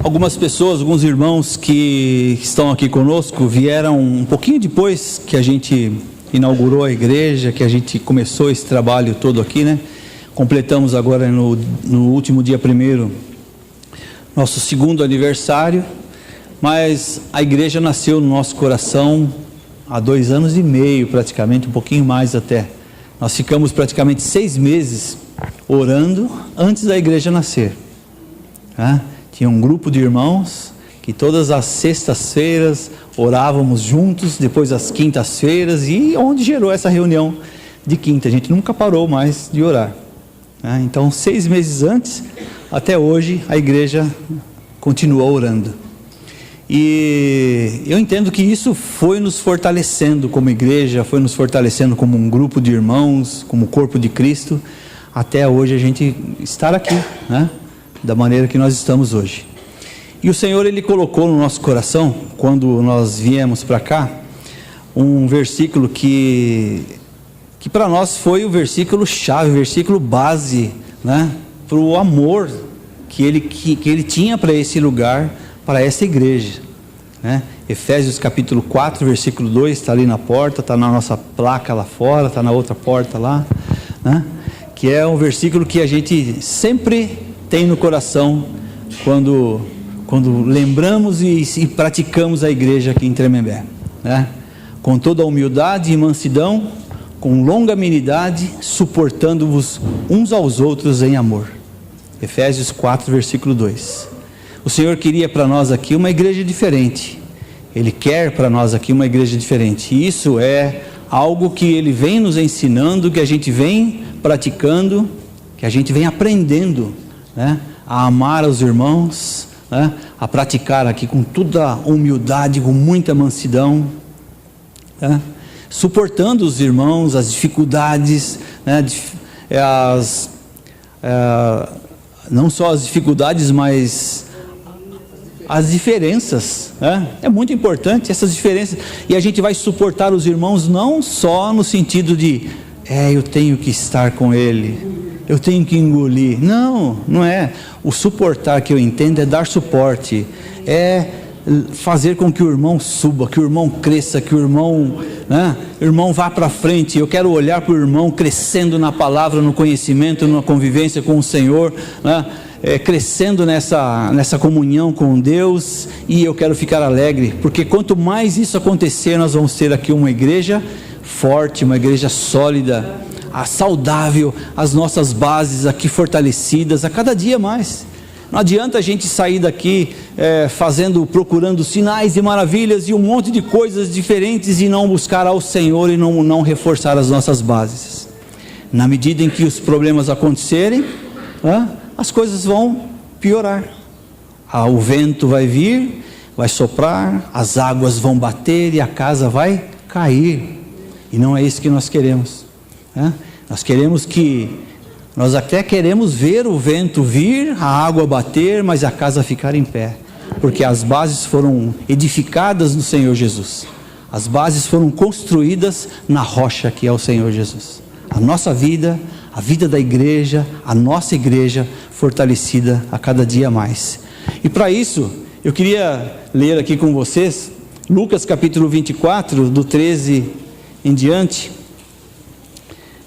Algumas pessoas, alguns irmãos que estão aqui conosco vieram um pouquinho depois que a gente inaugurou a igreja, que a gente começou esse trabalho todo aqui, né? Completamos agora no último dia 1º, nosso 2º aniversário, mas a igreja nasceu no nosso coração há 2 anos e meio praticamente, um pouquinho mais até. Nós ficamos praticamente 6 meses orando antes da igreja nascer, né? Tinha um grupo de irmãos que todas as sextas-feiras orávamos juntos, depois as quintas-feiras, e onde gerou essa reunião de quinta. A gente nunca parou mais de orar, né? Então 6 meses antes, até hoje, a igreja continua orando. E eu entendo que isso foi nos fortalecendo como igreja, foi nos fortalecendo como um grupo de irmãos, como corpo de Cristo, até hoje a gente estar aqui, né? Da maneira que nós estamos hoje. E o Senhor, Ele colocou no nosso coração, quando nós viemos para cá, um versículo que para nós foi o versículo chave, o versículo base, né? Para o amor que ele tinha para esse lugar, para essa igreja, né? Efésios capítulo 4, versículo 2, está ali na porta, está na nossa placa lá fora, está na outra porta lá, né? Que é um versículo que a gente sempre tem no coração quando lembramos e praticamos a igreja aqui em Tremembé, né? Com toda a humildade e mansidão, com longanimidade, suportando-vos uns aos outros em amor. Efésios 4, versículo 2. O Senhor queria para nós aqui uma igreja diferente. Ele quer para nós aqui uma igreja diferente. E isso é algo que Ele vem nos ensinando, que a gente vem praticando, que a gente vem aprendendo, né? A amar os irmãos, né? A praticar aqui com toda a humildade, com muita mansidão, né? Suportando os irmãos, as dificuldades, né? Não só as dificuldades, mas as diferenças, né? É muito importante essas diferenças, e a gente vai suportar os irmãos não só no sentido de eu tenho que estar com ele, eu tenho que engolir. Não é. O suportar que eu entendo é dar suporte, é fazer com que o irmão suba, que o irmão cresça, que o irmão vá para frente. Eu quero olhar para o irmão crescendo na palavra, no conhecimento, na convivência com o Senhor, né? Crescendo nessa comunhão com Deus, e eu quero ficar alegre, porque quanto mais isso acontecer, nós vamos ter aqui uma igreja forte, uma igreja sólida, saudável, as nossas bases aqui fortalecidas a cada dia mais. Não adianta a gente sair daqui procurando sinais e maravilhas e um monte de coisas diferentes e não buscar ao Senhor e não reforçar as nossas bases. Na medida em que os problemas acontecerem, as coisas vão piorar. O vento vai vir, vai soprar, as águas vão bater e a casa vai cair. E não é isso que nós queremos, né? Nós até queremos ver o vento vir, a água bater, mas a casa ficar em pé, porque as bases foram edificadas no Senhor Jesus. As bases foram construídas na rocha que é o Senhor Jesus. A nossa vida, a vida da igreja, a nossa igreja fortalecida a cada dia mais. E para isso, eu queria ler aqui com vocês Lucas capítulo 24, do 13 em diante.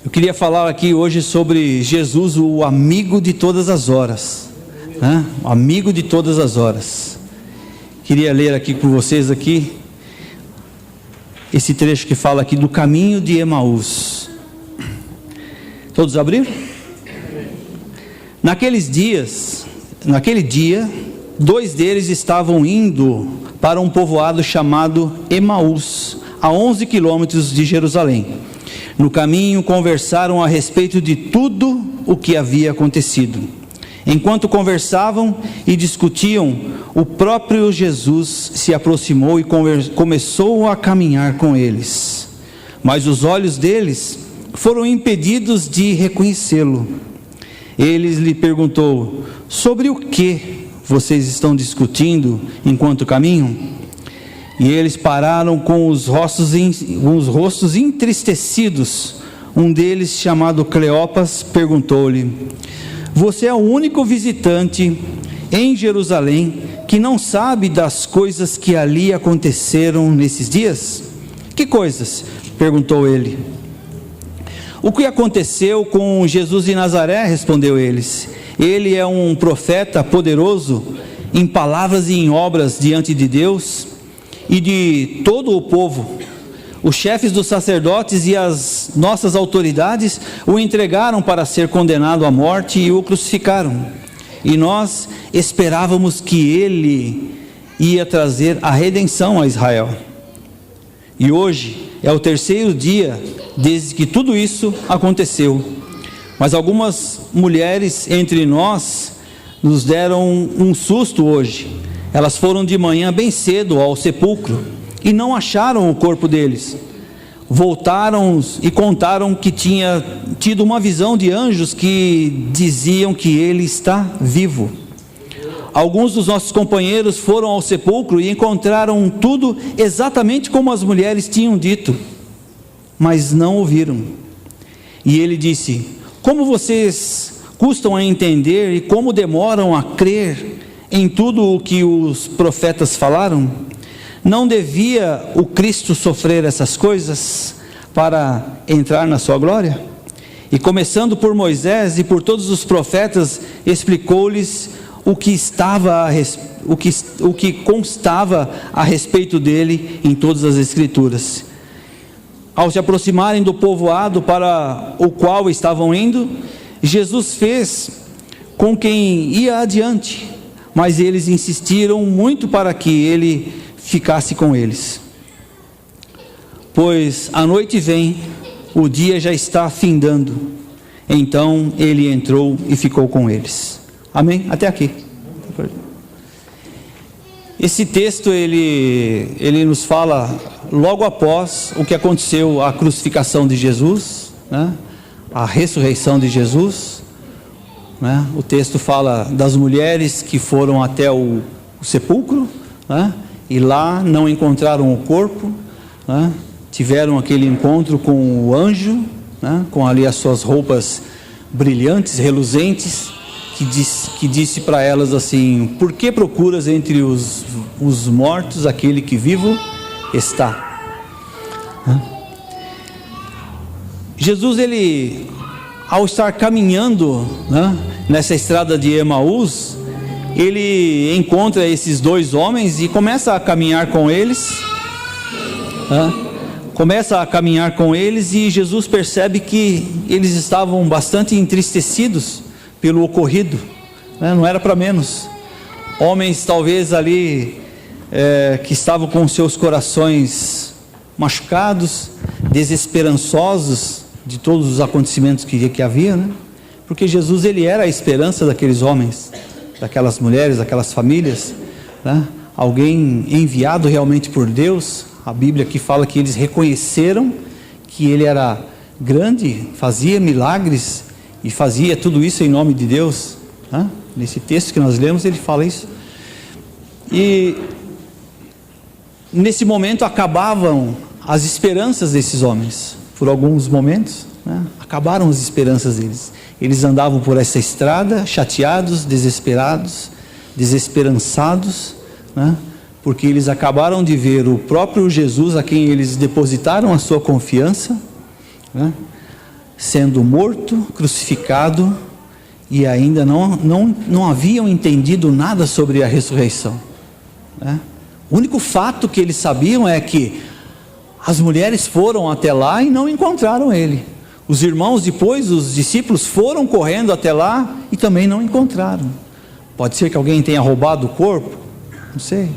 Eu queria falar aqui hoje sobre Jesus, o amigo de todas as horas, né? O amigo de todas as horas. Queria ler aqui com vocês aqui esse trecho que fala aqui do caminho de Emaús. Todos abriram? Naquele dia, 2 deles estavam indo para um povoado chamado Emaús, a 11 quilômetros de Jerusalém. No caminho conversaram a respeito de tudo o que havia acontecido. Enquanto conversavam e discutiam, o próprio Jesus se aproximou e começou a caminhar com eles. Mas os olhos deles foram impedidos de reconhecê-lo. Ele lhe perguntou: sobre o que vocês estão discutindo enquanto caminham? E eles pararam com os rostos entristecidos. Um deles, chamado Cleopas, perguntou-lhe: você é o único visitante em Jerusalém que não sabe das coisas que ali aconteceram nesses dias? Que coisas? Perguntou ele. O que aconteceu com Jesus de Nazaré? Respondeu eles. Ele é um profeta poderoso em palavras e em obras diante de Deus e de todo o povo. Os chefes dos sacerdotes e as nossas autoridades o entregaram para ser condenado à morte e o crucificaram. E nós esperávamos que ele ia trazer a redenção a Israel. E hoje é o terceiro dia desde que tudo isso aconteceu. Mas algumas mulheres entre nós nos deram um susto hoje. Elas foram de manhã bem cedo ao sepulcro e não acharam o corpo deles. Voltaram e contaram que tinha tido uma visão de anjos que diziam que ele está vivo. Alguns dos nossos companheiros foram ao sepulcro e encontraram tudo exatamente como as mulheres tinham dito, mas não ouviram. E ele disse: como vocês custam a entender e como demoram a crer em tudo o que os profetas falaram? Não devia o Cristo sofrer essas coisas para entrar na sua glória? E começando por Moisés e por todos os profetas, explicou-lhes o que constava a respeito dele em todas as Escrituras. Ao se aproximarem do povoado para o qual estavam indo, Jesus fez com quem ia adiante, mas eles insistiram muito para que ele ficasse com eles. Pois a noite vem, o dia já está findando. Então ele entrou e ficou com eles. Amém? Até aqui. Esse texto ele nos fala logo após o que aconteceu, a crucificação de Jesus, né? A ressurreição de Jesus, né? O texto fala das mulheres que foram até o sepulcro, né? E lá não encontraram o corpo, né? Tiveram aquele encontro com o anjo, né? Com ali as suas roupas brilhantes, reluzentes, que disse para elas assim: por que procuras entre os mortos aquele que vivo está? Jesus, ele, ao estar caminhando, né, nessa estrada de Emaús, ele encontra esses dois homens e começa a caminhar com eles, e Jesus percebe que eles estavam bastante entristecidos pelo ocorrido, né? Não era para menos. Homens talvez ali que estavam com seus corações machucados, desesperançosos de todos os acontecimentos que havia, né? Porque Jesus, ele era a esperança daqueles homens, daquelas mulheres, daquelas famílias, né? Alguém enviado realmente por Deus. A Bíblia aqui fala que eles reconheceram que ele era grande, fazia milagres e fazia tudo isso em nome de Deus, né? Nesse texto que nós lemos, ele fala isso. E nesse momento acabavam as esperanças desses homens. Por alguns momentos, né? Acabaram as esperanças deles. Eles andavam por essa estrada chateados, desesperados, desesperançados, né? Porque eles acabaram de ver o próprio Jesus, a quem eles depositaram a sua confiança, né? Sendo morto, crucificado, e ainda não haviam entendido nada sobre a ressurreição, né? O único fato que eles sabiam é que as mulheres foram até lá e não encontraram ele. Os irmãos depois, os discípulos, foram correndo até lá e também não encontraram. Pode ser que alguém tenha roubado o corpo, não sei.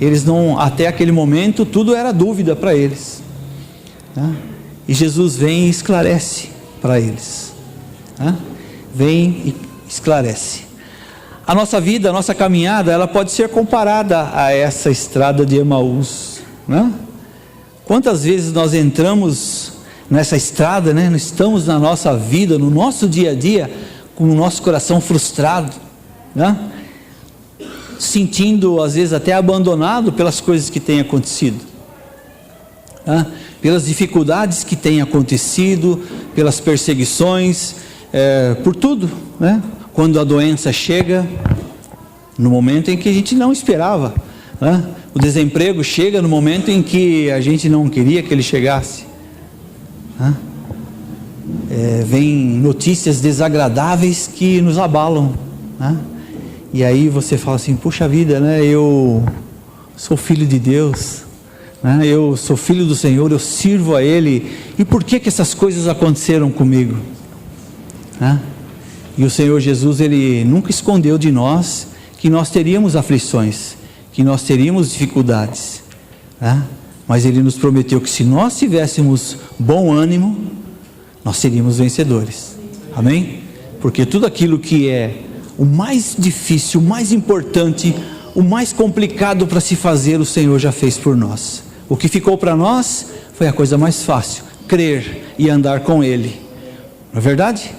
Eles não, até aquele momento, tudo era dúvida para eles, né? E Jesus vem e esclarece para eles, né? Vem e esclarece. A nossa vida, a nossa caminhada, ela pode ser comparada a essa estrada de Emaús, né? Quantas vezes nós entramos nessa estrada, né? Nós estamos na nossa vida, no nosso dia a dia, com o nosso coração frustrado, né? Sentindo às vezes até abandonado pelas coisas que têm acontecido, né? Pelas dificuldades que têm acontecido, pelas perseguições, por tudo, né? Quando a doença chega, no momento em que a gente não esperava, né? O desemprego chega no momento em que a gente não queria que ele chegasse, né? Vem notícias desagradáveis que nos abalam, né? E aí você fala assim: puxa vida, né? Eu sou filho de Deus, né? Eu sou filho do Senhor, eu sirvo a Ele, e por que essas coisas aconteceram comigo, né? E o Senhor Jesus, Ele nunca escondeu de nós que nós teríamos aflições, que nós teríamos dificuldades, né? Mas Ele nos prometeu que se nós tivéssemos bom ânimo, nós seríamos vencedores, amém? Porque tudo aquilo que é o mais difícil, o mais importante, o mais complicado para se fazer, o Senhor já fez por nós. O que ficou para nós foi a coisa mais fácil: crer e andar com Ele, não é verdade?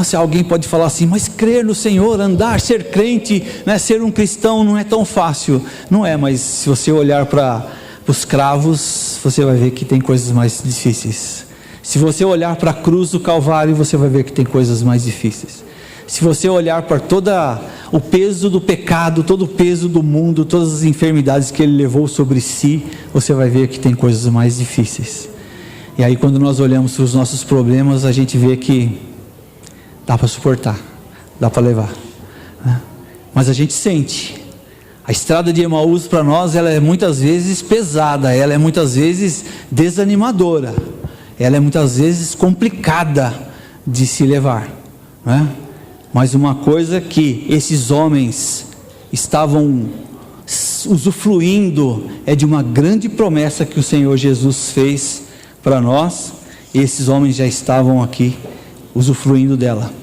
Se alguém pode falar assim: mas crer no Senhor, andar, ser crente, né, ser um cristão não é tão fácil. Não é, mas se você olhar para os cravos, você vai ver que tem coisas mais difíceis. Se você olhar para a cruz do Calvário, você vai ver que tem coisas mais difíceis. Se você olhar para todo o peso do pecado, todo o peso do mundo, todas as enfermidades que Ele levou sobre si, você vai ver que tem coisas mais difíceis. E aí, quando nós olhamos para os nossos problemas, a gente vê que dá para suportar, dá para levar, né? Mas a gente sente. A estrada de Emaús para nós, ela é muitas vezes pesada, ela é muitas vezes desanimadora, ela é muitas vezes complicada de se levar, né? Mas uma coisa que esses homens estavam usufruindo é de uma grande promessa que o Senhor Jesus fez para nós. E esses homens já estavam aqui usufruindo dela.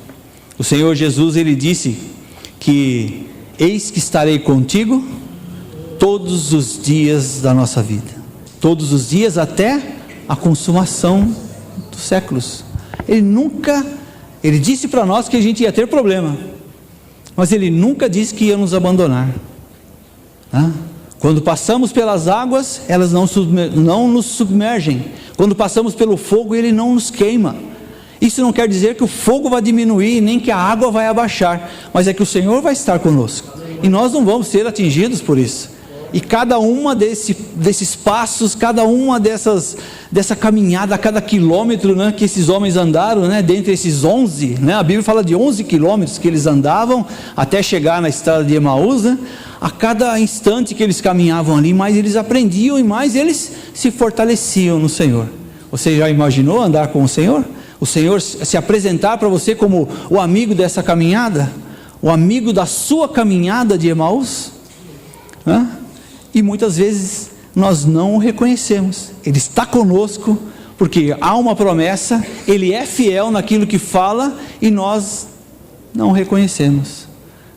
O Senhor Jesus, Ele disse que: eis que estarei contigo todos os dias da nossa vida, todos os dias até a consumação dos séculos. Ele disse para nós que a gente ia ter problema, mas Ele nunca disse que ia nos abandonar, né? Quando passamos pelas águas, elas não nos submergem. Quando passamos pelo fogo, Ele não nos queima. Isso não quer dizer que o fogo vai diminuir, nem que a água vai abaixar, mas é que o Senhor vai estar conosco, e nós não vamos ser atingidos por isso. E cada uma desses passos, cada uma dessa caminhada, cada quilômetro, né, que esses homens andaram, né, dentre esses 11, né, a Bíblia fala de 11 quilômetros que eles andavam até chegar na estrada de Emaús, né? A cada instante que eles caminhavam ali, mais eles aprendiam e mais eles se fortaleciam no Senhor. Você já imaginou andar com o Senhor? O Senhor se apresentar para você como o amigo dessa caminhada, o amigo da sua caminhada de Emaús, né? E muitas vezes nós não o reconhecemos. Ele está conosco porque há uma promessa, Ele é fiel naquilo que fala, e nós não o reconhecemos.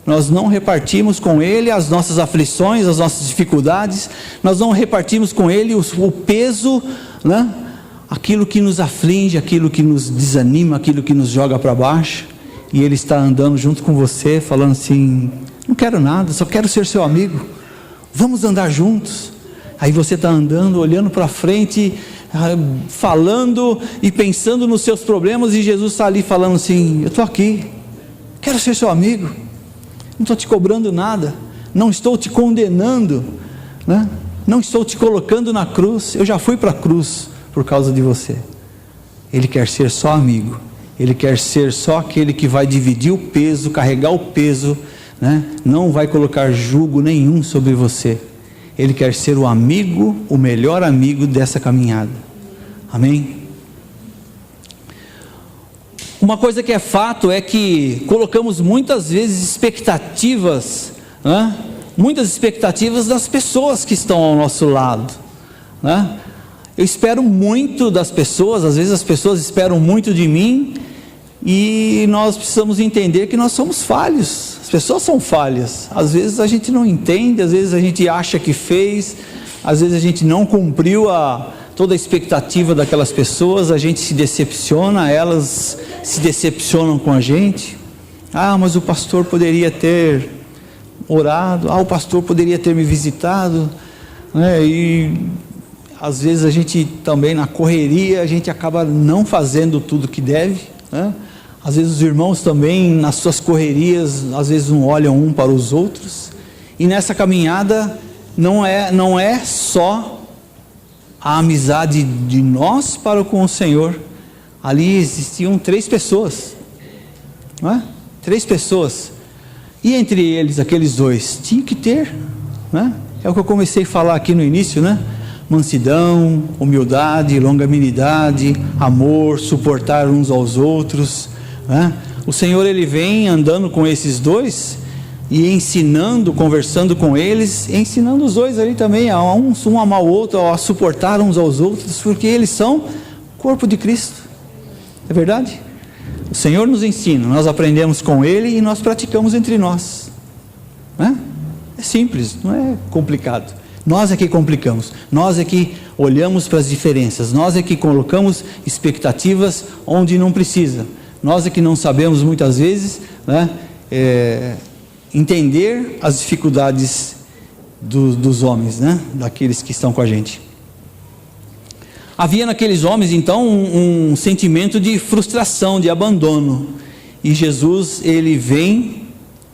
Nós não repartimos com Ele as nossas aflições, as nossas dificuldades, nós não repartimos com Ele o peso, né? Aquilo que nos aflige, aquilo que nos desanima, aquilo que nos joga para baixo. E Ele está andando junto com você, falando assim: não quero nada, só quero ser seu amigo, vamos andar juntos. Aí você está andando, olhando para frente, falando e pensando nos seus problemas, e Jesus está ali falando assim: eu estou aqui, quero ser seu amigo, não estou te cobrando nada, não estou te condenando, né? Não estou te colocando na cruz, eu já fui para a cruz por causa de você. Ele quer ser só amigo, Ele quer ser só aquele que vai dividir o peso, carregar o peso, né? Não vai colocar jugo nenhum sobre você. Ele quer ser o amigo, o melhor amigo dessa caminhada, amém? Uma coisa que é fato é que colocamos muitas vezes expectativas, né? Muitas expectativas das pessoas que estão ao nosso lado, né? Eu espero muito das pessoas, às vezes as pessoas esperam muito de mim, e nós precisamos entender que nós somos falhos. As pessoas são falhas, às vezes a gente não entende, às vezes a gente acha que fez, às vezes a gente não cumpriu toda a expectativa daquelas pessoas, a gente se decepciona, elas se decepcionam com a gente. Mas o pastor poderia ter orado, o pastor poderia ter me visitado, né? E às vezes a gente também, na correria, a gente acaba não fazendo tudo que deve, né? Às vezes os irmãos também, nas suas correrias, às vezes não olham um para os outros. E nessa caminhada não é só a amizade de nós para com o Senhor. Ali existiam 3 pessoas, não é? 3 pessoas. E entre eles, aqueles 2, tinha que ter, né? É o que eu comecei a falar aqui no início, né? Mansidão, humildade, longanimidade, amor, suportar uns aos outros, né? O Senhor, Ele vem andando com esses 2 e ensinando, conversando com eles, ensinando os 2 ali também, a um amar o outro, a suportar uns aos outros, porque eles são corpo de Cristo. É verdade? O Senhor nos ensina, nós aprendemos com Ele e nós praticamos entre nós, né? É simples, não é complicado. Nós é que complicamos, nós é que olhamos para as diferenças, nós é que colocamos expectativas onde não precisa, nós é que não sabemos muitas vezes, né, entender as dificuldades dos homens, né, daqueles que estão com a gente. Havia naqueles homens então um sentimento de frustração, de abandono, e Jesus, Ele vem,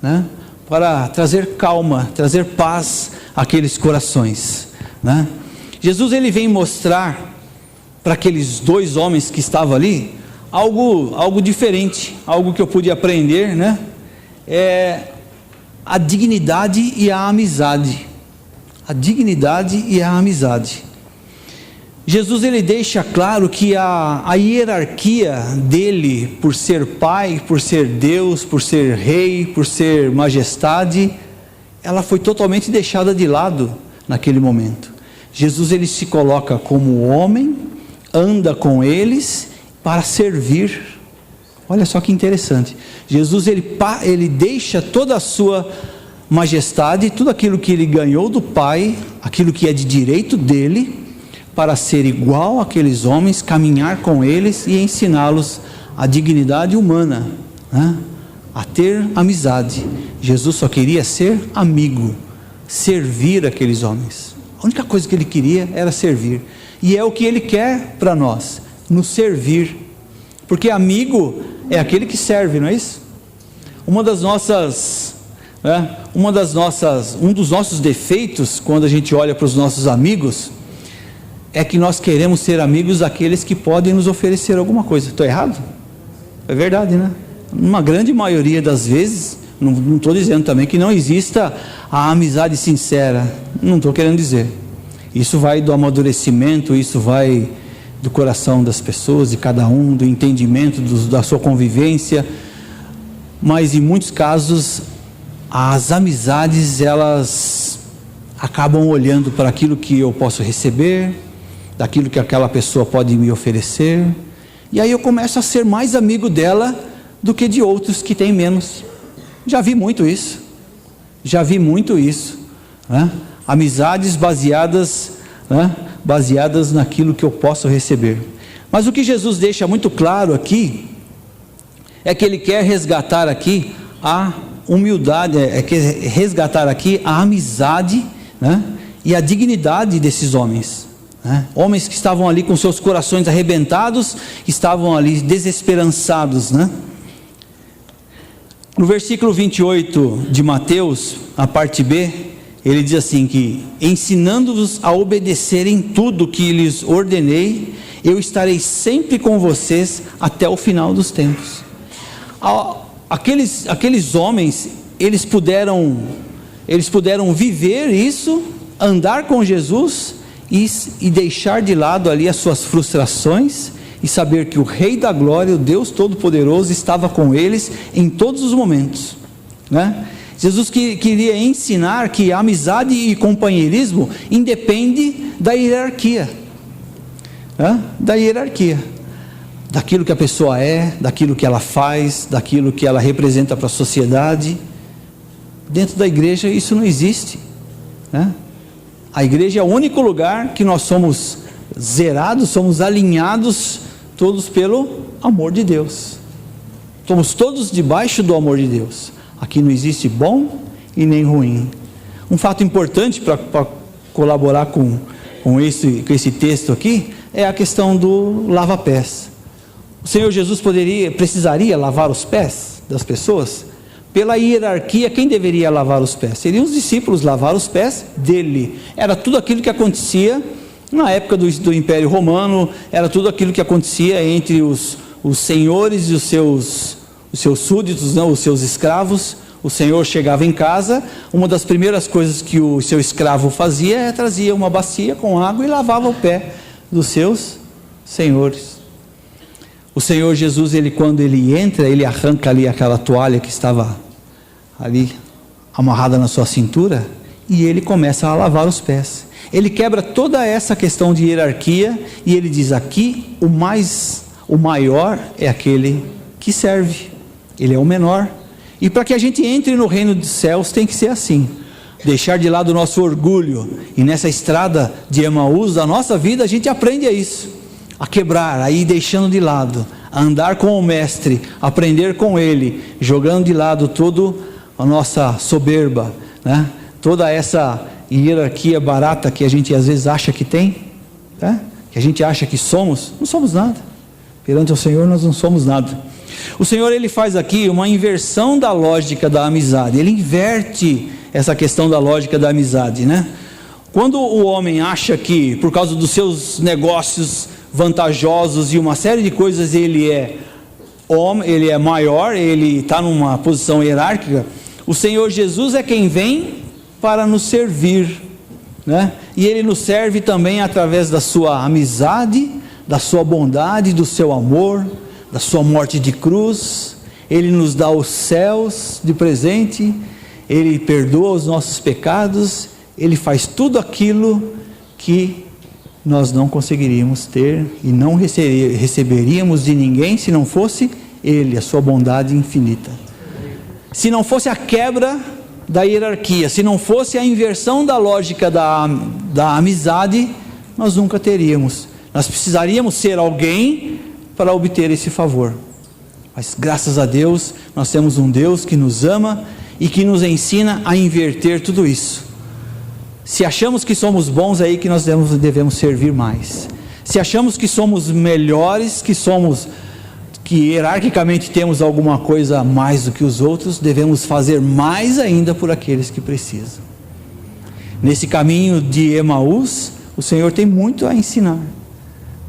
né, para trazer calma, trazer paz àqueles corações, né? Jesus, Ele vem mostrar para aqueles 2 homens que estavam ali algo diferente, algo que eu pude aprender, né? A dignidade e a amizade. A dignidade e a amizade. Jesus, Ele deixa claro que a hierarquia dele, por ser Pai, por ser Deus, por ser Rei, por ser Majestade, ela foi totalmente deixada de lado naquele momento. Jesus, Ele se coloca como homem, anda com eles para servir. Olha só que interessante. Jesus, ele deixa toda a sua majestade, tudo aquilo que Ele ganhou do Pai, aquilo que é de direito dele, para ser igual àqueles homens, caminhar com eles e ensiná-los a dignidade humana, né? A ter amizade. Jesus só queria ser amigo, servir aqueles homens. A única coisa que Ele queria era servir, e é o que Ele quer para nós, nos servir, porque amigo é aquele que serve, não é isso? Um dos nossos defeitos, quando a gente olha para os nossos amigos, é que nós queremos ser amigos daqueles que podem nos oferecer alguma coisa. Estou errado? É verdade, né? Uma grande maioria das vezes, não estou dizendo também que não exista a amizade sincera, não estou querendo dizer. Isso vai do amadurecimento, isso vai do coração das pessoas, de cada um, do entendimento, da sua convivência, mas em muitos casos, as amizades, elas acabam olhando para aquilo que eu posso receber, daquilo que aquela pessoa pode me oferecer, e aí eu começo a ser mais amigo dela do que de outros que têm menos. Já vi muito isso, né? Amizades baseadas, né, baseadas naquilo que eu posso receber. Mas o que Jesus deixa muito claro aqui, é que Ele quer resgatar aqui a humildade, resgatar aqui a amizade, né, e a dignidade desses homens, né? Homens que estavam ali com seus corações arrebentados, estavam ali desesperançados, né? No versículo 28 de Mateus, a parte B, ele diz assim que, ensinando-vos a obedecerem tudo que lhes ordenei, eu estarei sempre com vocês até o final dos tempos. Aqueles homens, eles puderam viver isso, andar com Jesus e deixar de lado ali as suas frustrações, e saber que o Rei da Glória, o Deus Todo-Poderoso, estava com eles em todos os momentos, né? Jesus queria ensinar que a amizade e companheirismo independe da hierarquia, né? Da hierarquia, daquilo que a pessoa é, daquilo que ela faz, daquilo que ela representa para a sociedade. Dentro da igreja isso não existe, né? A igreja é o único lugar que nós somos zerados, somos alinhados todos pelo amor de Deus. Estamos todos debaixo do amor de Deus. Aqui não existe bom e nem ruim. Um fato importante para colaborar com esse texto aqui é a questão do lava-pés. o Senhor Jesus precisaria lavar os pés das pessoas? Pela hierarquia, quem deveria lavar os pés? Seriam os discípulos lavar os pés dele. Era tudo aquilo que acontecia na época do Império Romano, era tudo aquilo que acontecia entre os senhores e os seus súditos, não, os seus escravos. O senhor chegava em casa, uma das primeiras coisas que o seu escravo fazia é trazia uma bacia com água e lavava o pé dos seus senhores. O Senhor Jesus, quando ele entra, ele arranca ali aquela toalha que estava ali amarrada na sua cintura, e ele começa a lavar os pés. Ele quebra toda essa questão de hierarquia, e ele diz: aqui o maior é aquele que serve, ele é o menor. E para que a gente entre no reino dos céus tem que ser assim, deixar de lado o nosso orgulho, e nessa estrada de Emaús da nossa vida a gente aprende a isso, a quebrar, a ir deixando de lado, a andar com o mestre, aprender com ele, jogando de lado toda a nossa soberba, né? Toda essa hierarquia barata que a gente às vezes acha que tem, né? Que a gente acha que somos, não somos nada, perante o Senhor nós não somos nada. O Senhor, ele faz aqui uma inversão da lógica da amizade, ele inverte essa questão da lógica da amizade, né? Quando o homem acha que por causa dos seus negócios vantajosos e uma série de coisas ele é homem, ele é maior, ele está numa posição hierárquica, o Senhor Jesus é quem vem para nos servir, né? E ele nos serve também através da sua amizade, da sua bondade, do seu amor, da sua morte de cruz. Ele nos dá os céus de presente, ele perdoa os nossos pecados, ele faz tudo aquilo que nós não conseguiríamos ter e não receberíamos de ninguém se não fosse ele, a sua bondade infinita. Se não fosse a quebra da hierarquia, se não fosse a inversão da lógica da amizade, nós nunca teríamos. Nós precisaríamos ser alguém para obter esse favor. Mas graças a Deus, nós temos um Deus que nos ama e que nos ensina a inverter tudo isso. Se achamos que somos bons, é aí que nós devemos servir mais. Se achamos que somos melhores, que hierarquicamente temos alguma coisa a mais do que os outros, devemos fazer mais ainda por aqueles que precisam. Nesse caminho de Emaús, o Senhor tem muito a ensinar,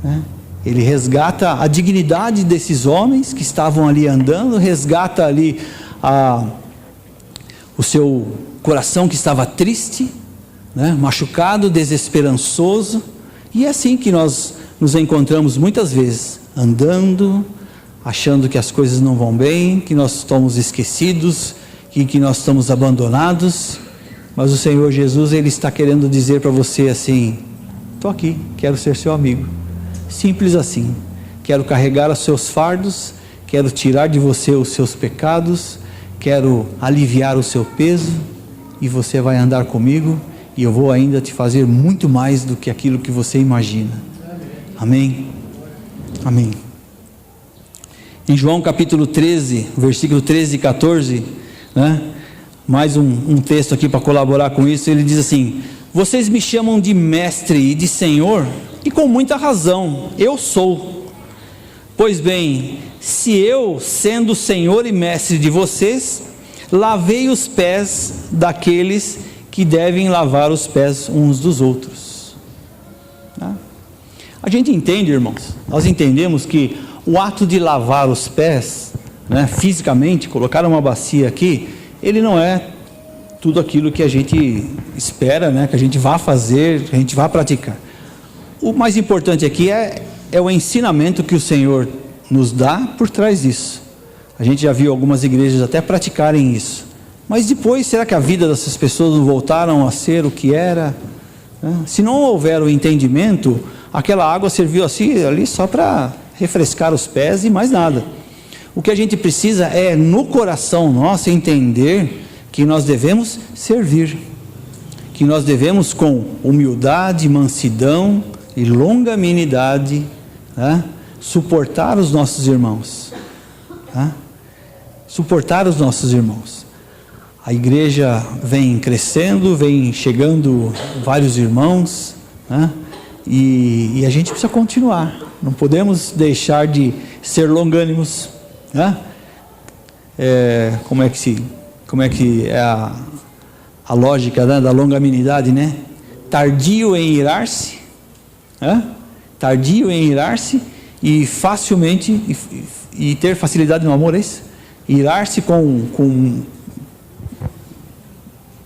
né? Ele resgata a dignidade desses homens que estavam ali andando, resgata ali o seu coração que estava triste, né? Machucado, desesperançoso, e é assim que nós nos encontramos muitas vezes, andando, achando que as coisas não vão bem, que nós estamos esquecidos, que nós estamos abandonados, mas o Senhor Jesus, ele está querendo dizer para você assim: estou aqui, quero ser seu amigo, simples assim, quero carregar os seus fardos, quero tirar de você os seus pecados, quero aliviar o seu peso, e você vai andar comigo, e eu vou ainda te fazer muito mais do que aquilo que você imagina. Amém? Amém. Em João capítulo 13, versículo 13 e 14, né? Mais um texto aqui para colaborar com isso. Ele diz assim: vocês me chamam de mestre e de senhor, e com muita razão, eu sou. Pois bem, se eu, sendo senhor e mestre de vocês, lavei os pés daqueles que devem lavar os pés uns dos outros. A gente entende, irmãos, nós entendemos que o ato de lavar os pés, né, fisicamente, colocar uma bacia aqui, ele não é tudo aquilo que a gente espera, né, que a gente vá fazer, que a gente vá praticar. O mais importante aqui é o ensinamento que o Senhor nos dá por trás disso. A gente já viu algumas igrejas até praticarem isso, mas depois, será que a vida dessas pessoas não voltaram a ser o que era? Se não houver o entendimento, aquela água serviu assim, ali só para refrescar os pés e mais nada. O que a gente precisa é, no coração nosso, entender que nós devemos servir, que nós devemos com humildade, mansidão e longanimidade, né, suportar os nossos irmãos, né? Suportar os nossos irmãos. A igreja vem crescendo, vem chegando vários irmãos, né? E a gente precisa continuar. Não podemos deixar de ser longânimos, né? Como é que é a lógica, né, da longanimidade, né? Tardio em irar-se, né? Tardio em irar-se e facilmente e ter facilidade no amor, é isso? Irar-se com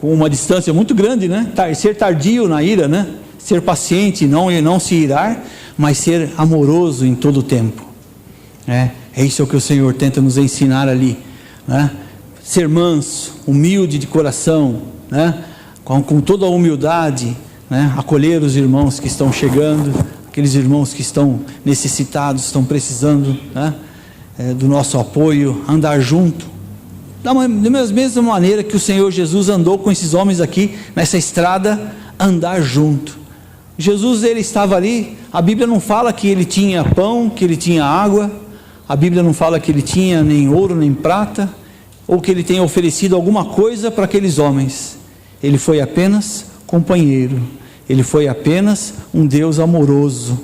uma distância muito grande, né? Ser tardio na ira, né? Ser paciente, não se irar, mas ser amoroso em todo o tempo. É isso que o Senhor tenta nos ensinar ali, né? Ser manso, humilde de coração, né? Com toda a humildade, né? Acolher os irmãos que estão chegando, aqueles irmãos que estão necessitados, estão precisando, né? Do nosso apoio, andar junto, da mesma maneira que o Senhor Jesus andou com esses homens aqui, nessa estrada, andar junto. Jesus, ele estava ali, a Bíblia não fala que ele tinha pão, que ele tinha água, a Bíblia não fala que ele tinha nem ouro, nem prata, ou que ele tenha oferecido alguma coisa para aqueles homens. Ele foi apenas companheiro, ele foi apenas um Deus amoroso,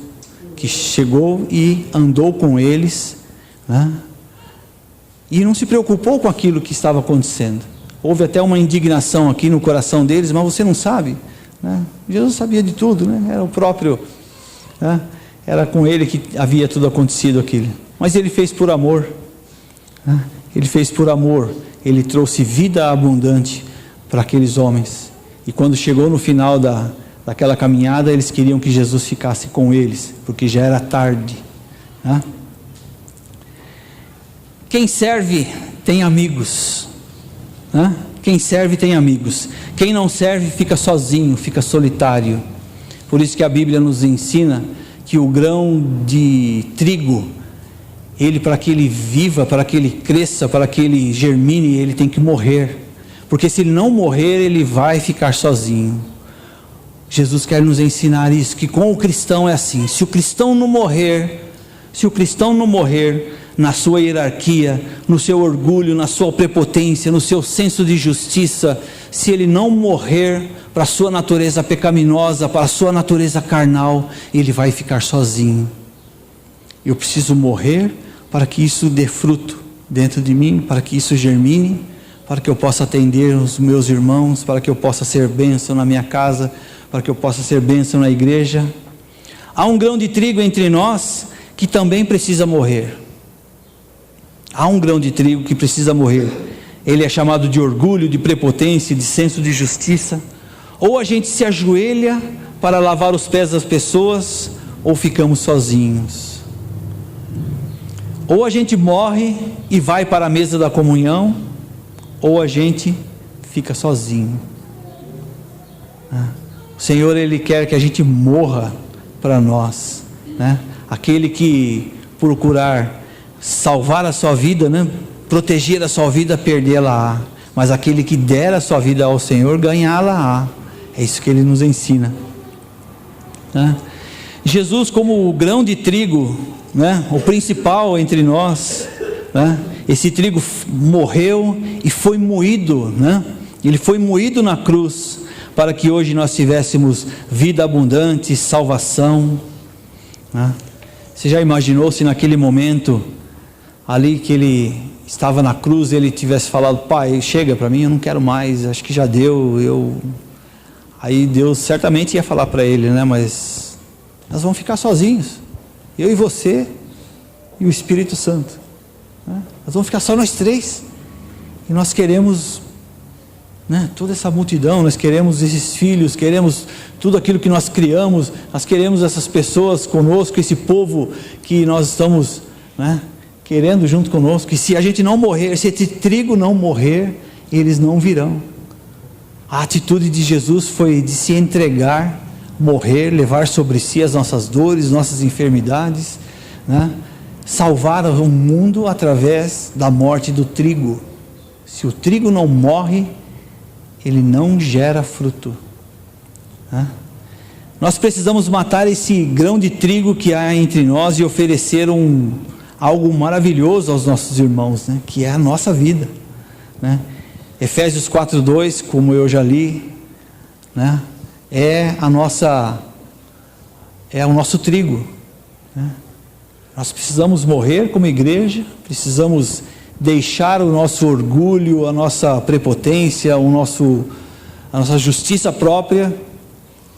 que chegou e andou com eles, né? E não se preocupou com aquilo que estava acontecendo. Houve até uma indignação aqui no coração deles, mas você não sabe, né? Jesus sabia de tudo, né? Era o próprio, né? Era com ele que havia tudo acontecido aquilo, mas ele fez por amor, né? Ele fez por amor, ele trouxe vida abundante para aqueles homens, e quando chegou no final daquela caminhada, eles queriam que Jesus ficasse com eles, porque já era tarde, né? Quem serve tem amigos, né? Quem serve tem amigos. Quem não serve fica sozinho, fica solitário. Por isso que a Bíblia nos ensina que o grão de trigo, para que ele viva, para que ele cresça, para que ele germine, ele tem que morrer. Porque se ele não morrer, ele vai ficar sozinho. Jesus quer nos ensinar isso, que com o cristão é assim. Se o cristão não morrer na sua hierarquia, no seu orgulho, na sua prepotência, no seu senso de justiça, se ele não morrer para a sua natureza pecaminosa, para a sua natureza carnal, ele vai ficar sozinho. Eu preciso morrer para que isso dê fruto dentro de mim, para que isso germine, para que eu possa atender os meus irmãos, para que eu possa ser bênção na minha casa, para que eu possa ser bênção na igreja. Há um grão de trigo entre nós que também precisa morrer. Há um grão de trigo que precisa morrer. Ele é chamado de orgulho, de prepotência, de senso de justiça. Ou a gente se ajoelha para lavar os pés das pessoas, ou ficamos sozinhos. Ou a gente morre e vai para a mesa da comunhão, ou a gente fica sozinho. O Senhor, Ele quer que a gente morra para nós, né? Aquele que procurar salvar a sua vida, né? Proteger a sua vida, perdê-la-á. Mas aquele que der a sua vida ao Senhor, ganhá-la-á. É isso que Ele nos ensina, né? Jesus, como o grão de trigo, né? O principal entre nós, né? Esse trigo morreu e foi moído, né? Ele foi moído na cruz, para que hoje nós tivéssemos vida abundante, salvação, né? Você já imaginou se naquele momento ali que ele estava na cruz, ele tivesse falado: Pai, chega para mim, eu não quero mais, acho que já deu, aí Deus certamente ia falar para ele, né? Mas nós vamos ficar sozinhos, eu e você e o Espírito Santo, né? Nós vamos ficar só nós três, e nós queremos, né, toda essa multidão, nós queremos esses filhos, queremos tudo aquilo que nós criamos, nós queremos essas pessoas conosco, esse povo que nós estamos, né, querendo junto conosco. E se a gente não morrer, se esse trigo não morrer, eles não virão. A atitude de Jesus foi de se entregar, morrer, levar sobre si as nossas dores, nossas enfermidades, né, salvar o mundo através da morte do trigo. Se o trigo não morre, ele não gera fruto, né? Nós precisamos matar esse grão de trigo que há entre nós e oferecer algo maravilhoso aos nossos irmãos, né? Que é a nossa vida, né? Efésios 4:2, como eu já li, né? É o nosso trigo, né? Nós precisamos morrer como igreja, precisamos deixar o nosso orgulho, a nossa prepotência, a nossa justiça própria,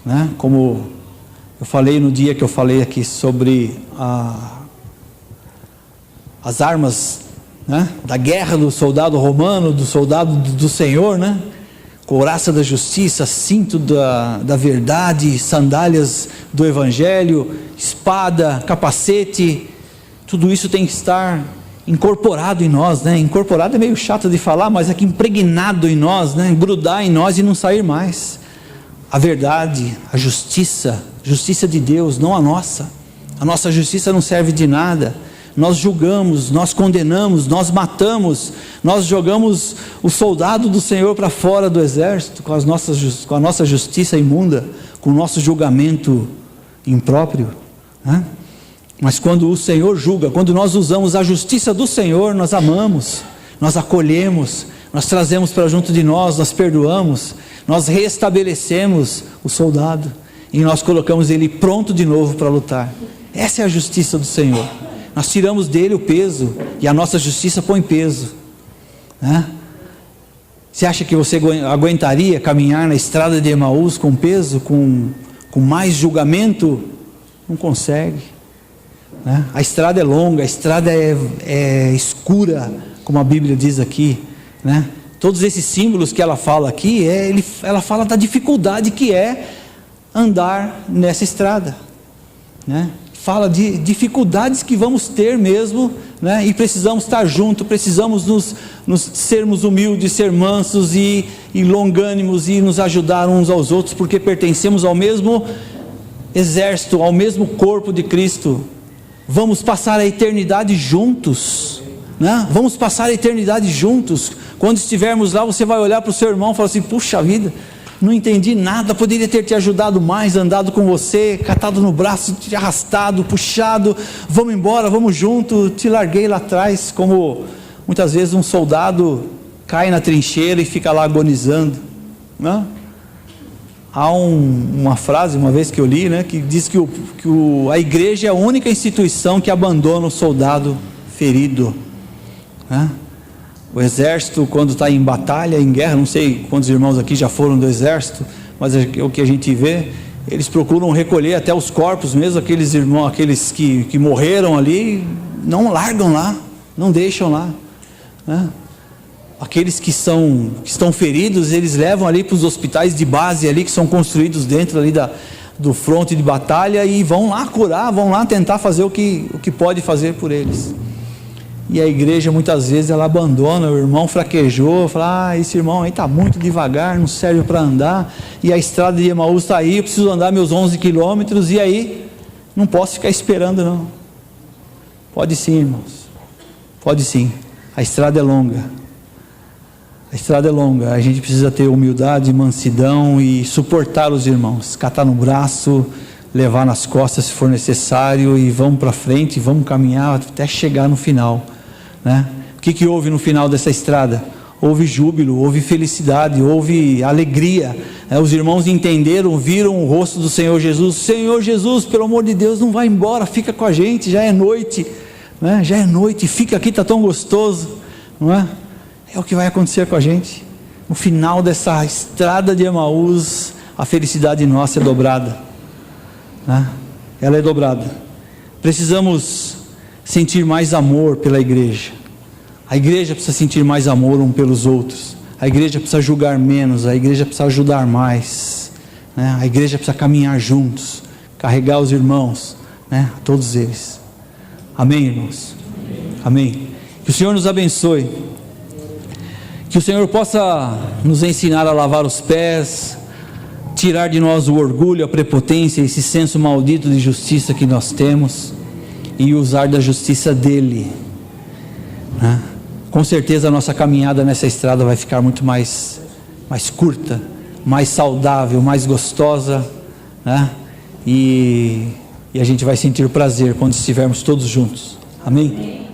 né? Como eu falei no dia que eu falei aqui sobre as armas, né? Da guerra do soldado romano, do soldado do Senhor, né? Couraça da justiça, cinto da verdade, sandálias do evangelho, espada, capacete, tudo isso tem que estar incorporado em nós, né? Incorporado é meio chato de falar, mas é que impregnado em nós, né? Grudar em nós e não sair mais. A verdade, a justiça de Deus, não a nossa justiça não serve de nada. Nós julgamos, nós condenamos, nós matamos, nós jogamos o soldado do Senhor para fora do exército com a nossa justiça imunda, com o nosso julgamento impróprio, né? Mas quando o Senhor julga, quando nós usamos a justiça do Senhor, nós amamos, nós acolhemos, nós trazemos para junto de nós, nós perdoamos, nós restabelecemos o soldado e nós colocamos ele pronto de novo para lutar. Essa é a justiça do Senhor. Nós tiramos dele o peso e a nossa justiça põe peso, né? Você acha que você aguentaria caminhar na estrada de Emaús com peso, com mais julgamento? Não consegue, né? A estrada é longa, a estrada é escura, como a Bíblia diz aqui, né? Todos esses símbolos que ela fala aqui, ela fala da dificuldade que é andar nessa estrada, né? Fala de dificuldades que vamos ter mesmo, né? E precisamos estar juntos, precisamos nos sermos humildes, ser mansos e longânimos e nos ajudar uns aos outros, porque pertencemos ao mesmo exército, ao mesmo corpo de Cristo. Vamos passar a eternidade juntos, né? Vamos passar a eternidade juntos. Quando estivermos lá, você vai olhar para o seu irmão e falar assim: puxa vida, não entendi nada, poderia ter te ajudado mais, andado com você, catado no braço, te arrastado, puxado, vamos embora, vamos junto, te larguei lá atrás. Como muitas vezes um soldado cai na trincheira e fica lá agonizando, né? Há uma frase, uma vez que eu li, né, que diz que a igreja é a única instituição que abandona o soldado ferido, né? O exército, quando está em batalha, em guerra, não sei quantos irmãos aqui já foram do exército, mas é o que a gente vê, eles procuram recolher até os corpos mesmo, aqueles irmãos, aqueles que morreram ali, não largam lá, não deixam lá, né? Aqueles que estão feridos, eles levam ali para os hospitais de base ali, que são construídos dentro ali do fronte de batalha, e vão lá curar, vão lá tentar fazer o que pode fazer por eles. E a igreja muitas vezes ela abandona, o irmão fraquejou, fala: esse irmão aí está muito devagar, não serve para andar, e a estrada de Emaús está aí, eu preciso andar meus 11 quilômetros, e aí não posso ficar esperando não. Pode sim, irmãos, pode sim, a estrada é longa. A estrada é longa, a gente precisa ter humildade, mansidão e suportar os irmãos, catar no braço, levar nas costas se for necessário, e vamos para frente, vamos caminhar até chegar no final, né? O que houve no final dessa estrada? Houve júbilo, houve felicidade, houve alegria, né? Os irmãos entenderam, viram o rosto do Senhor Jesus. Senhor Jesus, pelo amor de Deus, não vai embora, fica com a gente, já é noite, né? Já é noite, fica aqui, está tão gostoso, não é? É o que vai acontecer com a gente. No final dessa estrada de Emaús, a felicidade nossa é dobrada, né? Ela é dobrada. Precisamos sentir mais amor pela igreja. A igreja precisa sentir mais amor um pelos outros. A igreja precisa julgar menos. A igreja precisa ajudar mais, né? A igreja precisa caminhar juntos, carregar os irmãos, né? Todos eles. Amém, irmãos? Amém. Que o Senhor nos abençoe. Que o Senhor possa nos ensinar a lavar os pés, tirar de nós o orgulho, a prepotência, esse senso maldito de justiça que nós temos, e usar da justiça dele, né? Com certeza a nossa caminhada nessa estrada vai ficar muito mais curta, mais saudável, mais gostosa, né? E a gente vai sentir prazer quando estivermos todos juntos. Amém?